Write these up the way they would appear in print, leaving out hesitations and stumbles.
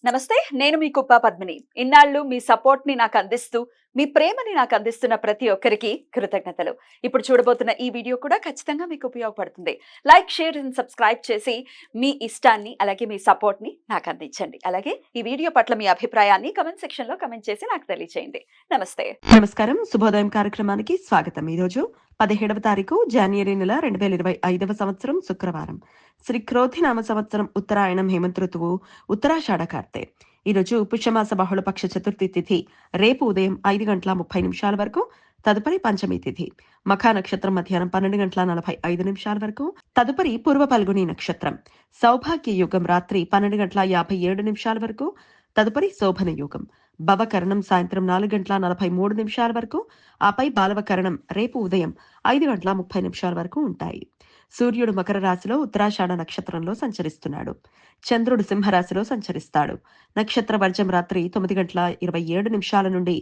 నమస్తే. నేను మీ కుప్ప పద్మిని. ఇన్నాళ్ళు మీ సపోర్ట్‌ని నాకందిస్తూ, మీ ప్రేమని నాకందిస్తున్న ప్రతి ఒక్కరికి కృతజ్ఞతలు. ఇప్పుడు చూడబోతున్న ఈ వీడియో కూడా ఖచ్చితంగా మీకు ఉపయోగపడుతుంది. లైక్, షేర్ అండ్ సబ్స్క్రైబ్ చేసి మీ ఇష్టాన్ని, అలాగే మీ సపోర్ట్‌ని నాకందించండి. అలాగే ఈ వీడియో పట్ల మీ అభిప్రాయాన్ని కామెంట్ సెక్షన్‌లో కామెంట్ చేసి నాకు తెలియచేయండి. నమస్తే. నమస్కారం. శుభోదయం కార్యక్రమానికి స్వాగతం. ఈరోజు 17వ తారీఖు జాన్వరి నెల 2025వ సంవత్సరం శుక్రవారం. శ్రీ క్రోధినామ సంవత్సరం ఉత్తరాయణం హేమంత ఋతువు ఉత్తరాషాఢ కార్తె. ఈరోజు పుష్యమాస బహుళపక్ష చతుర్థి తిథి రేపు ఉదయం 5:30 వరకు, తదుపరి పంచమి తిథి మఖా నక్షత్రం మధ్యాహ్నం 12:45 వరకు, తదుపరి పూర్వ పల్గుని నక్షత్రం సౌభాగ్య యుగం రాత్రి 12:57 వరకు, తదుపరి శోభన యుగం భవకరణం సాయంత్రం 4:43 వరకు, ఆపై బాలవకరణం రేపు ఉదయం 5:30 వరకు ఉంటాయి. సూర్యుడు మకర రాశిలో ఉత్తరాషాఢ నక్షత్రంలో సంచరిస్తున్నాడు. చంద్రుడు సింహరాశిలో సంచరిస్తాడు. నక్షత్ర వర్జం రాత్రి 9:27 నుండి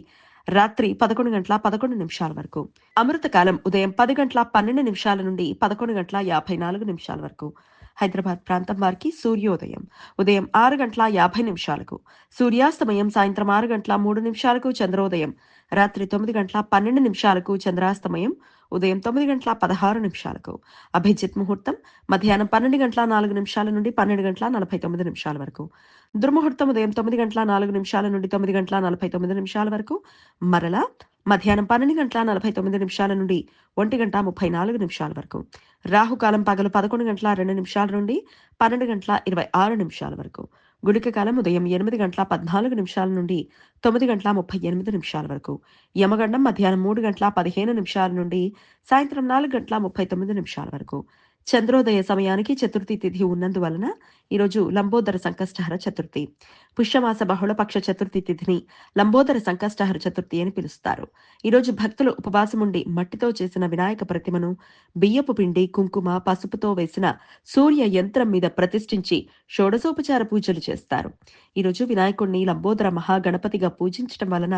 రాత్రి 11:11 వరకు. అమృతకాలం ఉదయం 10:12 నుండి 11:54 వరకు. హైదరాబాద్ ప్రాంతం వారికి సూర్యోదయం ఉదయం 6:50 సూర్యాస్తమయం సాయంత్రం 6:03 చంద్రోదయం రాత్రి 9:12 చంద్రాస్తమయం ఉదయం 9:16 అభిజిత్ ముహూర్తం మధ్యాహ్నం 12:04 నుండి 12:49 వరకు. దుర్ముహూర్తం ఉదయం 9:04 నుండి 9:49 వరకు. మరలా మధ్యాహ్నం 12:49 నుండి 1:34 వరకు. రాహుకాలం పగలు 11:02 నుండి 12:26 వరకు. గుళిక కాలం ఉదయం 8:14 నుండి 9:38 వరకు. యమగండం మధ్యాహ్నం 3:15 నుండి సాయంత్రం 4:39 వరకు. చంద్రోదయ సమయానికి చతుర్థి తిథి ఉన్నందువలన ఈరోజు లంబోదర సంకష్టహర చతుర్థి. పుష్యమాస బహుళపక్ష చతుర్థి తిథిని లంబోదర సంకష్టహర చతుర్థి అని పిలుస్తారు. ఈరోజు భక్తులు ఉపవాసముండి మట్టితో చేసిన వినాయక ప్రతిమను బియ్యపు పిండి, కుంకుమ, పసుపుతో వేసిన సూర్య యంత్రం మీద ప్రతిష్ఠించి షోడశోపచార పూజలు చేస్తారు. ఈరోజు వినాయకుడిని లంబోదర మహాగణపతిగా పూజించటం వలన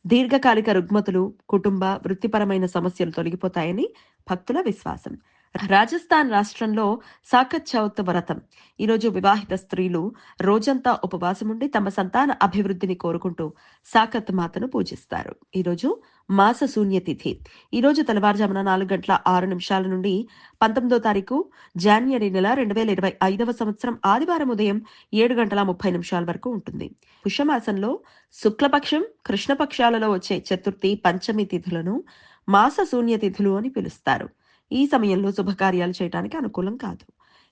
దీర్ఘకాలిక రుగ్మతులు, కుటుంబ, వృత్తిపరమైన సమస్యలు తొలగిపోతాయని భక్తుల విశ్వాసం. రాజస్థాన్ రాష్ట్రంలో సాకత్ చౌత్ వ్రతం. ఈరోజు వివాహిత స్త్రీలు రోజంతా ఉపవాసముండి తమ సంతాన అభివృద్ధిని కోరుకుంటూ సాకత్ మాతను పూజిస్తారు. ఈరోజు మాస శూన్య తిథి. ఈరోజు తెల్లవారుజామున 4:06 నుండి 19వ తారీఖు జాన్వరి నెల 2025వ సంవత్సరం ఆదివారం ఉదయం 7:30 వరకు ఉంటుంది. పుష్యమాసంలో శుక్లపక్షం, కృష్ణపక్షాలలో వచ్చే చతుర్థి, పంచమి తిథులను మాస శూన్య తిథులు అని పిలుస్తారు. ఈ సమయంలో శుభకార్యాలు చేయడానికి అనుకూలం కాదు.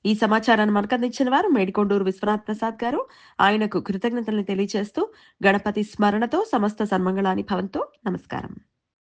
ఈ సమాచారాన్ని మనకు అందించిన వారు మేడికొండూరు విశ్వనాథ్ ప్రసాద్ గారు. ఆయనకు కృతజ్ఞతలను తెలియజేస్తూ గణపతి స్మరణతో సమస్త సన్మంగళాని భవంతో. నమస్కారం.